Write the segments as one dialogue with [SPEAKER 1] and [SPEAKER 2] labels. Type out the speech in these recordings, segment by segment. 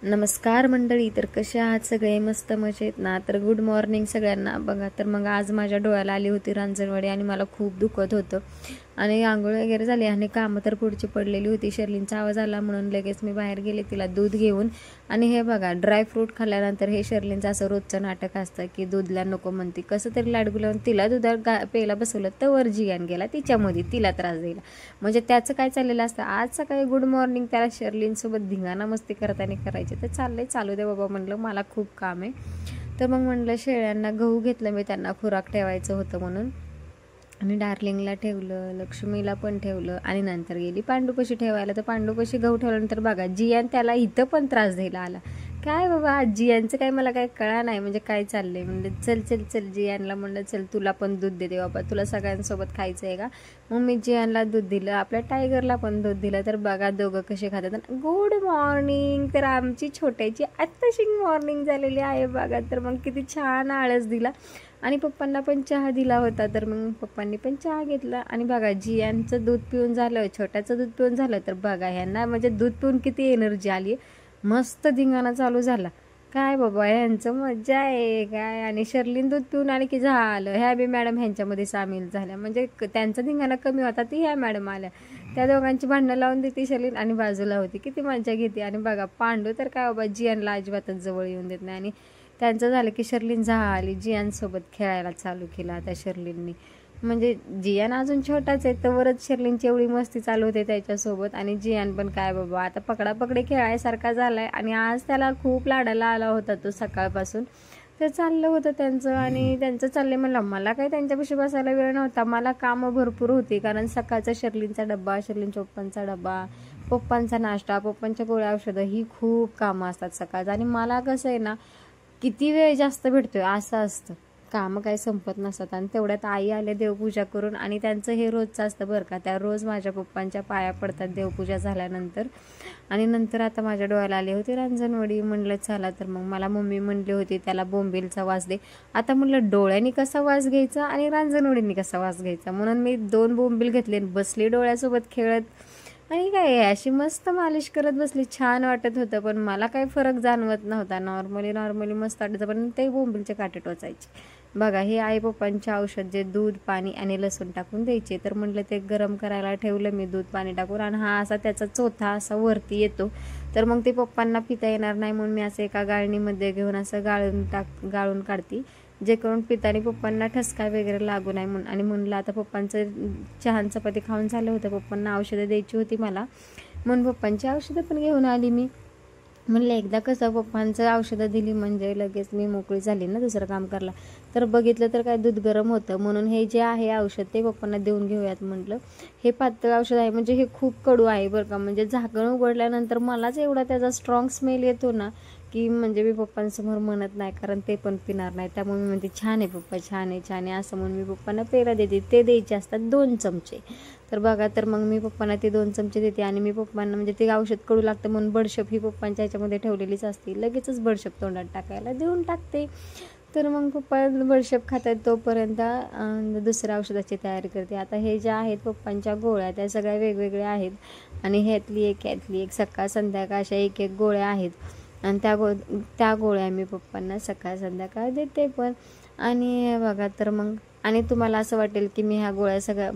[SPEAKER 1] नमस्कार मंडळी. तर कसे आहात सगळे? मस्त मजेत ना? तर गुड मॉर्निंग सगळ्यांना. बघा तर मग आज माझ्या डोळ्याला आली होती रांजणवाडी आणि मला खूप दुखत होतं आणि आंघोळ वगैरे झाली आणि कामं तर पुढची पडलेली होती. शर्लींचा आवाज आला म्हणून लगेच मी बाहेर गेले तिला दूध घेऊन. आणि हे बघा ड्रायफ्रूट खाल्ल्यानंतर हे शर्लींचं असं रोजचं नाटक असतं की दूधला नको म्हणते. कसं तरी लाडगू लावून तिला दुधात प्यायला बसवलं तर वर जियान गेला तिच्यामध्ये तिला त्रास द्यायला. म्हणजे त्याचं काय चाललेलं असतं, आज सकाळी गुड मॉर्निंग त्याला शर्लींसोबत धिंगाणा मस्ती करताना करायचे. तर चाललंय चालू दे बाबा म्हणलं, मला खूप काम आहे. तर मग म्हणलं शेळ्यांना गहू घेतलं मी, त्यांना खुराक ठेवायचं होतं म्हणून. आणि डार्लिंगला ठेवलं, लक्ष्मीला पण ठेवलं आणि नंतर गेली पांडूपाशी ठेवायला. तर पांडूपाशी गहू ठेवल्यानंतर बघा जियान त्याला इथं पण त्रास द्यायला आला. काय बाबा आज जियांचं काय मला काय कळा नाही, म्हणजे काय चाललंय. म्हणलं चल चल चल जियानला म्हणलं चल तुला पण दूध देते बाबा, तुला सगळ्यांसोबत खायचं आहे का. मग मी जियानला दूध दिलं, आपल्या टायगरला पण दूध दिलं. तर बघा दोघं कसे खातात. Good morning. तर आमची छोट्याची आत्ताशी मॉर्निंग झालेली आहे बघा. तर मग किती छान आळस दिला आणि पप्पांना पण चहा दिला होता. तर मग पप्पांनी पण चहा घेतला. आणि बघा जियांचं दूध पिऊन झालं, छोट्याचं दूध पिऊन झालं. तर बघा ह्यांना म्हणजे दूध पिऊन किती एनर्जी आली, मस्त धिंगाणा चालू झाला. काय बाबा ह्यांचं मज्जा आहे काय. आणि शर्लीन दूध पिऊन आली की झालं, ह्या बी मॅडम ह्यांच्यामध्ये सामील झाल्या. म्हणजे त्यांचा धिंगाणा कमी होता, ती ह्या मॅडम आल्या, त्या दोघांची भांडणं लावून देते शर्लीन आणि बाजूला होती, किती मजा घेते. आणि बघा पांडू तर काय बाबा जियांना अजिबातच जवळ येऊन देत नाही. आणि त्यांचं झालं की शर्लीन झाली जियांसोबत खेळायला चालू केलं आता शर्लीननी. म्हणजे जियान अजून छोटाच आहे तवरच शर्लीनची एवढी मस्ती चालू होते त्याच्यासोबत. आणि जियान पण काय बाबा आता पकडापकडी खेळायसारखा झालाय. आणि आज त्याला खूप लाडाला आला होता तो सकाळपासून. तर चाललं होतं त्यांचं आणि त्यांचं चाललंय. म्हणलं मला काही त्यांच्यापाशी बसायला वेळ नव्हता, मला कामं भरपूर होती. कारण सकाळचा शर्लीनचा डब्बा, शर्लीनच्या पप्पांचा डब्बा, पप्पांचा नाश्ता, पप्पांच्या गोळ्या औषधं, ही खूप कामं असतात सकाळचं. आणि मला कसं आहे ना, किती वेळ जास्त भेटतोय असं असतं, कामं काही संपत नसतात. आणि तेवढ्यात आई आल्या देवपूजा करून. आणि त्यांचं हे रोजचं असतं बरं का, त्या रोज माझ्या पप्पांच्या पाया पडतात देवपूजा झाल्यानंतर. आणि नंतर आता माझ्या डोळ्याला आली होती रांजणवडी. म्हणलं चला, तर मग मला मम्मी म्हणली होती त्याला बोंबीलचा वास दे. आता म्हणलं डोळ्यांनी कसा वास घ्यायचा आणि रांजणवडींनी कसा वास घ्यायचा, म्हणून मी 2 बोंबील घेतले, बसली डोळ्यासोबत खेळत. आणि काय अशी मस्त मालिश करत बसली, छान वाटत होतं. पण मला काही फरक जाणवत नव्हता, नॉर्मली मस्त वाटायचं, पण ते बोंबीलचे काटे टोचायचे. बघा हे आई पप्पांचे औषध, जे दूध पाणी आणि लसूण टाकून द्यायचे. तर म्हटलं ते गरम करायला ठेवलं मी दूध पाणी टाकून. आणि हा असा त्याचा चोथा असा वरती येतो, तर मग ते पप्पांना पिता येणार नाही म्हणून मी असं एका गाळणीमध्ये घेऊन असं गाळून काढते, जे करून पितानी पप्पांना ठसका वगैरे लागू नाही म्हणून. आणि म्हणलं आता पप्पांचं चहान चपाती खाऊन झालं होतं, पप्पांना औषधं द्यायची होती मला, म्हणून पप्पांची औषधं पण घेऊन आली मी. म्हणलं एकदा कसं पप्पांचं औषधं दिली म्हणजे लगेच मी मोकळी झाली ना दुसरं काम करायला. तर बघितलं तर काय दूध गरम होतं, म्हणून हे जे आहे औषध ते पप्पांना देऊन घेऊयात म्हटलं. हे पातळ औषध आहे, म्हणजे हे खूप कडू आहे बरं का. म्हणजे झाकण उघडल्यानंतर मलाच एवढा त्याचा स्ट्रॉंग स्मेल येतो ना की म्हणजे मी पप्पांसमोर म्हणत नाही, कारण ते पण पिणार नाही. त्यामुळे मी म्हणते छान आहे पप्पा, छान आहे छान आहे असं म्हणून मी पप्पांना पेरा देते. ते द्यायचे असतात 2 चमचे. तर बघा तर मग मी पप्पांना ते 2 चमचे देते. आणि मी पप्पांना म्हणजे ते औषध कडू लागतं म्हणून बडशप ही पप्पांच्या ह्याच्यामध्ये ठेवलेलीच असते, लगेचच बडशप तोंडात टाकायला देऊन टाकते. तर मग पप्पा बडशप खातात तोपर्यंत दुसऱ्या औषधाची तयारी करते. आता हे ज्या आहेत पप्पांच्या गोळ्या त्या सगळ्या वेगवेगळ्या आहेत. आणि ह्यातली एक सकाळ संध्याकाळ अशा 1 गोळ्या आहेत. आणि त्या गोळ्या मी पप्पांना सकाळ संध्याकाळ देते पण. आणि बघा तर मग, आणि तुम्हाला असं वाटेल की मी ह्या गोळ्या सगळ्या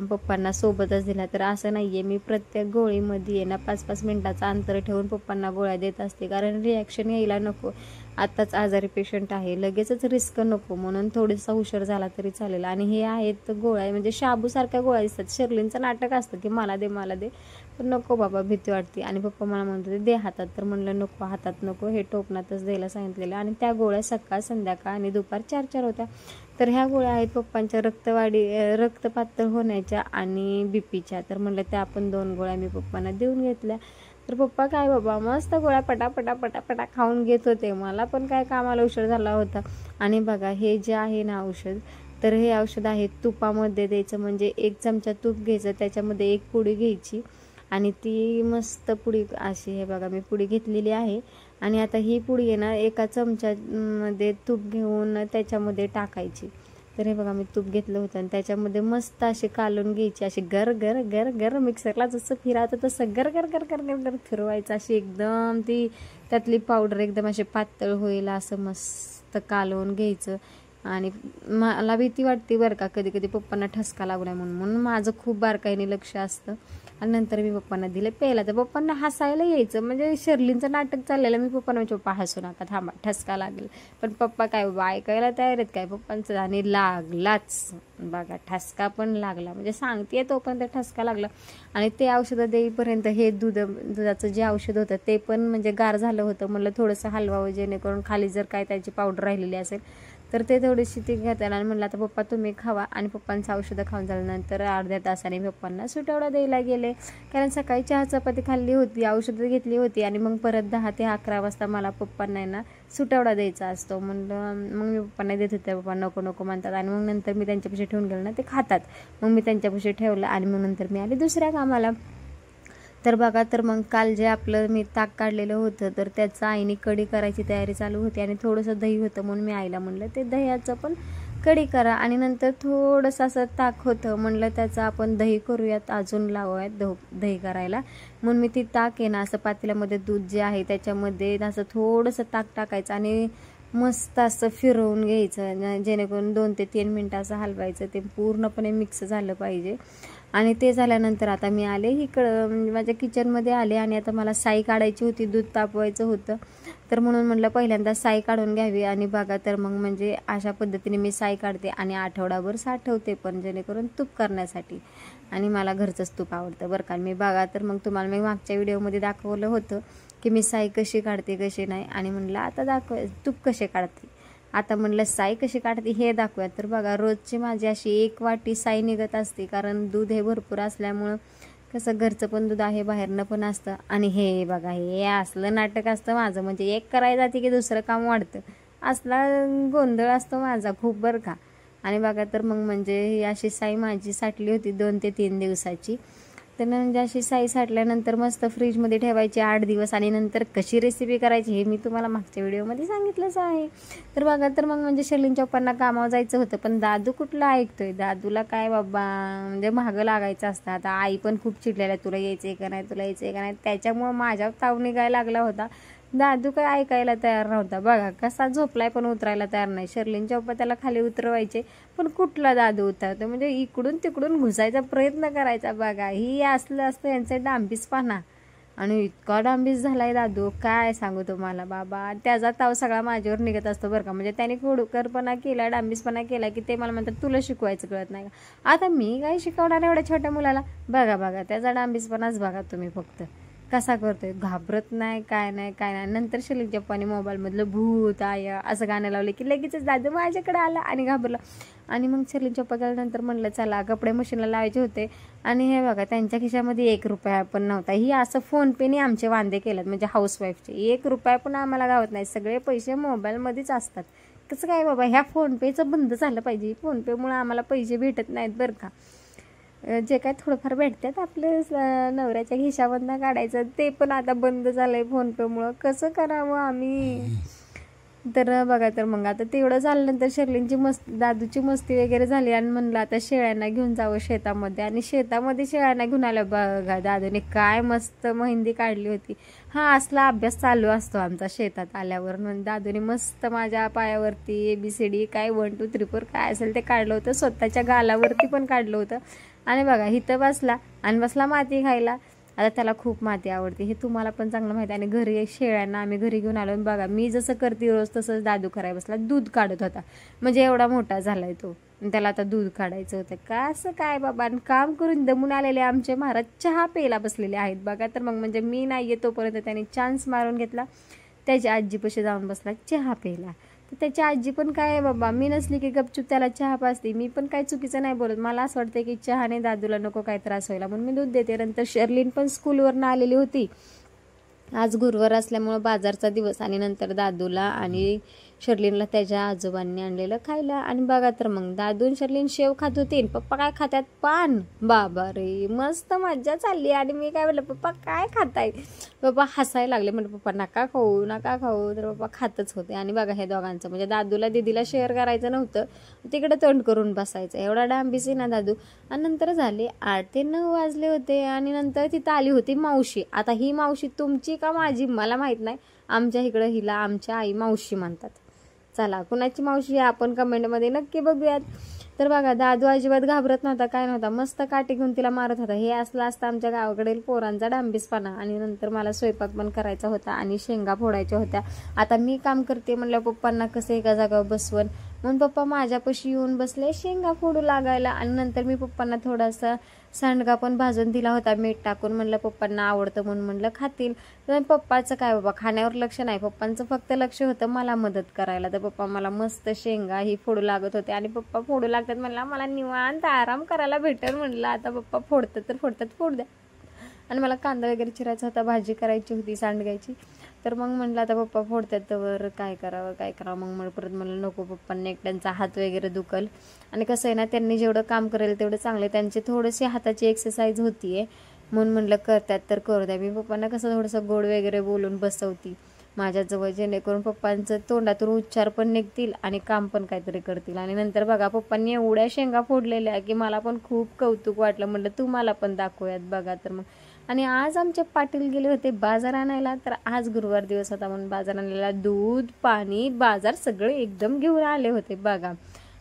[SPEAKER 1] पप्पांना सोबतच दिल्या, तर असं नाही आहे. मी प्रत्येक गोळीमध्ये आहे ना 5-5 मिनिटाचं अंतर ठेवून पप्पांना गोळ्या देत असते, कारण रिॲक्शन यायला नको. आत्ताच आजारी पेशंट आहे, लगेचच रिस्क नको, म्हणून थोडासा उशीर झाला तरी चालेल. आणि हे आहेत गोळ्या म्हणजे शाबूसारख्या गोळ्या दिसतात. शर्लींचं नाटक असतं की मला दे मला दे, पण नको बाबा भीती वाटते. आणि पप्पा मला म्हणत होते दे हातात, तर म्हणलं नको हातात नको, हे टोपणातच द्यायला सांगितलेलं. आणि त्या गोळ्या सकाळ संध्याकाळ आणि दुपार 4-4 होत्या. तर ह्या गोळ्या आहेत पप्पांच्या रक्त पातळ होण्याच्या आणि बीपीच्या. तर म्हणलं त्या आपण 2 गोळ्या मी पप्पांना देऊन घेतल्या. तर पप्पा काय बाबा मस्त गोळ्या पटापटा खाऊन घेत होते. मला पण काय कामाला उशीर झाला होता. आणि बघा हे जे आहे ना औषध, तर हे औषध आहे तुपामध्ये द्यायचं. म्हणजे 1 चमचा तूप घ्यायचं, त्याच्यामध्ये 1 पुडी घ्यायची आणि ती मस्त पुडी अशी, हे बघा मी पुडी घेतलेली आहे. आणि आता ही पुडी आहे ना 1 चमच्यामध्ये तूप घेऊन त्याच्यामध्ये टाकायची. तर हे बघा मी तूप घेतलं होतं आणि त्याच्यामध्ये मस्त अशी कालून घ्यायची, अशी गर गर गर गर मिक्सरला जसं फिरावतं तसं गर गर गर गर गर गर फिरवायचं, अशी एकदम ती त्यातली पावडर एकदम अशी पातळ होईल असं मस्त कालवून घ्यायचं. आणि मला भीती वाटते बरं का कधी कधी पप्पांना ठसका लागू नये म्हणून माझं खूप बारकाईने लक्ष असतं. आणि नंतर मी पप्पांना दिलं प्यायला, तर पप्पांना हसायला यायचं, म्हणजे शर्लींचं नाटक चाललेलं. मी पप्पांना म्हणजे पप्पा हसू नका, थांबा ठसका लागेल. पण पप्पा काय बाबा ऐकायला तयार आहेत काय पप्पांचं, आणि लागलाच बघा ठसका पण लागला, म्हणजे सांगते तोपर्यंत ठसका लागला. आणि ते औषधं देईपर्यंत हे दुधाचं जे औषध होतं ते पण म्हणजे गार झालं होतं. म्हणलं थोडंसं हलवावं जेणेकरून खाली जर काय त्याची पावडर राहिलेली असेल तर ते थोडीशी ती घेताना. आणि म्हणलं आता पप्पा तुम्ही खावा. आणि पप्पांचं औषधं खाऊन झाल्यानंतर अर्ध्या तासाने पप्पांना सुटवडा द्यायला गेले, कारण सकाळी चहा चपाती खाल्ली होती, औषधं घेतली होती, आणि मग परत 10 ते 11 वाजता मला पप्पांना ना सुटवडा द्यायचा असतो. म्हणलं मग मी पप्पांना देत होते, पप्पा नको नको म्हणतात. आणि मग नंतर मी त्यांच्यापाशी ठेवून गेलं ना ते खातात, मग मी त्यांच्यापाशी ठेवलं. आणि मग नंतर मी आले दुसऱ्या कामाला. तर बघा, तर मग काल जे आपलं मी ताक काढलेलं होतं तर त्याचं आईने कढी करायची तयारी चालू होती, आणि थोडंसं दही होतं म्हणून मी आईला म्हणलं ते दह्याचं पण कढी करा. आणि नंतर थोडंसं असं ताक होतं, म्हणलं त्याचं आपण दही करूयात, अजून लावूयात दही करायला. म्हणून मी ती ताक आहे ना असं पातेल्यामध्ये दूध जे आहे त्याच्यामध्ये असं थोडंसं ताक टाकायचं आणि मस्त असं फिरवून घ्यायचं, जेणेकरून 2 ते 3 मिनटं असं हलवायचं, ते पूर्णपणे मिक्स झालं पाहिजे. आणि ते झाल्यानंतर आता मी आले इकडं, म्हणजे माझ्या किचनमध्ये आले. आणि आता मला साई काढायची होती, दूध तापवायचं होतं, तर म्हणून म्हटलं पहिल्यांदा साई काढून घ्यावी. आणि बघा तर मग म्हणजे अशा पद्धतीने मी साई काढते आणि आठवडाभर साठवते पण, जेणेकरून तूप करण्यासाठी. आणि मला घरचंच तूप आवडतं बरं का. मी बघा तर मग तुम्हाला मी मागच्या व्हिडिओमध्ये दाखवलं होतं की मी साई कशी काढते कशी नाही, आणि म्हणलं आता तूप कसे काढते, आता म्हणलं साई कशी काढते हे दाखवूया. तर बघा रोजची माझी अशी 1 वाटी साई निघत असते, कारण दूध हे भरपूर असल्यामुळं कसं घरचं पण दूध आहे, बाहेरनं पण असतं. आणि हे बघा हे असलं नाटक असतं माझं, म्हणजे एक करायला जाते की दुसरं काम वाढतं, असला गोंधळ असतो माझा खूप बरं का. आणि बघा तर मग म्हणजे ही अशी साई माझी साठली होती 2 ते 3 दिवसाची. तर म्हणजे अशी साई साठल्यानंतर मस्त फ्रीजमध्ये ठेवायची 8 दिवस. आणि नंतर कशी रेसिपी करायची हे मी तुम्हाला मागच्या व्हिडिओमध्ये सांगितलंच आहे. तर बघा तर मग म्हणजे शर्लींच्या पप्पांना कामावर जायचं होतं, पण दादू कुठला ऐकतोय, दादूला काय बाबा म्हणजे मागं लागायचं असतं. आता आई पण खूप चिडलेल्या, तुला यायचं का नाही, तुला यायचं का नाही, त्याच्यामुळं माझ्यावर ताव निघायला लागला होता. दादू काय ऐकायला तयार नव्हता, बघा कसा झोपलाय पण उतरायला तयार नाही. शर्लींच्या पप्पा त्याला खाली उतरवायचे पण कुठला दादू उतरतो, म्हणजे इकडून तिकडून घुसायचा प्रयत्न करायचा. बघा ही असलं असतं यांचं डांबीसपणा, आणि इतका डांबीस झालाय दादू काय सांगू तुम्हाला बाबा. त्याचा ताव सगळा माझ्यावर निघत असतो बरं का. म्हणजे त्याने खोडकरपणा केला, डांबीसपणा केला की ते मला म्हणतात तुला शिकवायचं कळत नाही का. आता मी काय शिकवणार एवढ्या छोट्या मुलाला. बघा बघा त्याचा डांबीसपणाच बघा तुम्ही फक्त कसा करतोय, घाबरत नाही काय नाही काय नाही. नंतर शर्लीच्या पप्पांनी मोबाईलमधलं भूत आया असं गाणं लावलं की लगेचच दादू माझ्याकडे आला आणि घाबरला. आणि मग शर्लीच्या पप्पा गेल्यानंतर म्हणलं चला कपडे मशीनला लावायचे होते. आणि हे बघा त्यांच्या खिशामध्ये 1 रुपया पण नव्हता. ही असं फोनपेने आमचे वांदे केलेत, म्हणजे हाऊसवाईफचे 1 रुपया पण आम्हाला गावत नाही, सगळे पैसे मोबाईलमध्येच असतात. कसं काय बाबा, ह्या फोनपेचं बंद झालं पाहिजे, फोनपेमुळे आम्हाला पैसे भेटत नाहीत बरं का. जे काय थोडंफार भेटतात आपले नवऱ्याच्या खिशामधनं काढायचं ते पण आता बंद झालं आहे फोनपेमुळं. कसं करावं आम्ही. तर बघा तर मग आता तेवढं झाल्यानंतर शर्लींची दादूची मस्ती वगैरे झाली, आणि म्हणलं आता शेळ्यांना घेऊन जावं शेतामध्ये. आणि शेतामध्ये शेळ्यांना घेऊन आलं. बघा दादूने काय मस्त मेहंदी काढली होती. हा असला अभ्यास चालू असतो आमचा शेतात आल्यावर. म्हणजे दादूने मस्त माझ्या पायावरती ABCD काय 1 2 3 4 काय असेल ते काढलं होतं, स्वतःच्या गालावरती पण काढलं होतं. आणि बघा इथं बसला आणि बसला माती खायला. आता त्याला खूप माती आवडते हे तुम्हाला पण चांगलं माहिती आहे. आणि घरी शेळ्यांना आम्ही घरी घेऊन आलो, बघा मी जसं करते रोज तसंच दादू करायला बसला. दूध काढत होता, म्हणजे एवढा मोठा झालाय तो, त्याला आता दूध काढायचं होतं का असं काय बाबा. आणि काम करून दमून आलेले आमचे महाराज चहा प्यायला बसलेले आहेत बघा. तर मग म्हणजे मी नाही आहे तोपर्यंत त्याने चान्स मारून घेतला, त्याच्या आजीपाशी जाऊन बसला चहा प्यायला. तर त्याची आजी पण काय बाबा, मी नसली की गपचूप त्याला चहा पाजते. मी पण काय चुकीचं नाही बोलत, मला असं वाटतं की चहाने दादूला नको काय त्रास व्हायला म्हणून मी दूध देते. नंतर शर्लीन पण स्कूलवरनं आलेली होती, आज गुरुवार असल्यामुळं बाजारचा दिवस आणि नंतर दादूला आणि शर्लिनला त्याच्या आजोबांनी आणलेलं खायला. आणि बघा तर मग दादू आणि शर्लिन शेव खात होती, पप्पा काय खात्यात पान. बाबा रे, मस्त मज्जा चालली. आणि मी काय म्हटलं, पप्पा काय खाताय. पप्पा हसायला लागले. म्हटलं पप्पा नका खाऊ नका खाऊ, तर पप्पा खातच होते. आणि बघा हे दोघांचं म्हणजे दादूला दीदीला शेअर करायचं नव्हतं, तिकडे तोंड करून बसायचं. एवढा डांबीसी ना दादू. आणि नंतर झाले 8 ते 9 वाजले होते. आणि नंतर तिथं आली होती मावशी. आता ही मावशी तुमची का माझी मला माहीत नाही, आमच्या इकडं हिला आमच्या आई मावशी म्हणतात. चला कुणाची मावशी आहे आपण कमेंटमध्ये नक्की बघूयात. तर बघा दादू अजिबात घाबरत नव्हता, काय नव्हता, मस्त काठी घेऊन तिला मारत होता. हे असलं असतं आमच्या गावाकडील पोरांचा डांबीसपणा. आणि नंतर मला स्वयंपाक पण करायचा होता आणि शेंगा फोडायच्या होत्या. आता मी काम करते म्हणलं पप्पांना कसं एका जागावर बसवून, म्हणून पप्पा माझ्यापाशी येऊन बसले शेंगा फोडू लागायला. आणि नंतर मी पप्पांना थोडासा सांडगा पण भाजून दिला होता मीठ टाकून, म्हणलं पप्पांना आवडतं म्हणून म्हणलं खातील. तर पप्पाचं काय बाबा खाण्यावर लक्ष नाही, पप्पांचं फक्त लक्ष होतं मला मदत करायला. तर पप्पा मला मस्त शेंगा ही फोडू लागत होते. आणि पप्पा फोडू लागतात म्हणला मला निवांत आराम करायला भेटेल. म्हणलं आता पप्पा फोडतात तर फोडतात, फोड द्या. आणि मला कांदा वगैरे चिरायचा होता, भाजी करायची होती सांडगायची. तर मग म्हणलं आता पप्पा फोडतात तर काय करावं. मग परत म्हणलं नको, पप्पांना एकट्यांचा हात वगैरे दुखल. आणि कसं आहे ना, त्यांनी जेवढं काम करेल तेवढं चांगले. त्यांची थोडीशी हाताची एक्सरसाइज होतीये म्हणून म्हणलं करतात तर करू द्या. मी पप्पांना कसं थोडंसं गोड वगैरे बोलून बसवती माझ्याजवळ, जेणेकरून पप्पांचं तोंडातून उच्चार पण निघतील आणि काम पण काहीतरी करतील. आणि नंतर बघा पप्पांनी एवढ्या शेंगा फोडलेल्या की मला पण खूप कौतुक वाटलं. म्हटलं तुम्हाला पण दाखवूयात बघा. तर मग आणि आज आमचे पाटील गेले होते बाजार आणायला. तर आज गुरुवार दिवस होता म्हणून बाजार आणायला दूध पाणी बाजार सगळे एकदम घेऊन आले होते बघा.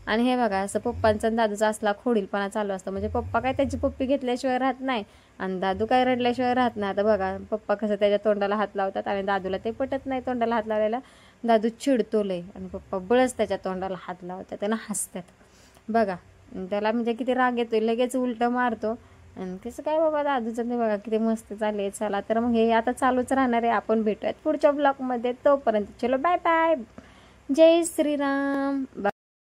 [SPEAKER 1] आणि हे बघा असं पप्पांचा दादूचा असला खोडीलपणा चालू असतं, म्हणजे पप्पा काय त्याची पप्पी घेतल्याशिवाय राहत नाही आणि दादू काय रडल्याशिवाय राहत नाही. आता बघा पप्पा कसं त्याच्या तोंडाला हात लावतात आणि दादूला ते पटत नाही तोंडाला हात लावायला. दादू चिडतो लय आणि पप्पा बळच त्याच्या तोंडाला हात लावतात त्यांना हसतात बघा. त्याला म्हणजे किती राग येतोय, लगेच उलट मारतो. आणि कसं काय बाबा दादूचं ते बघा किती मस्त चालले. चला तर मग हे आता चालूच राहणार आहे, आपण भेटूयात पुढच्या ब्लॉगमध्ये. तोपर्यंत चलो बाय बाय, जय श्रीराम.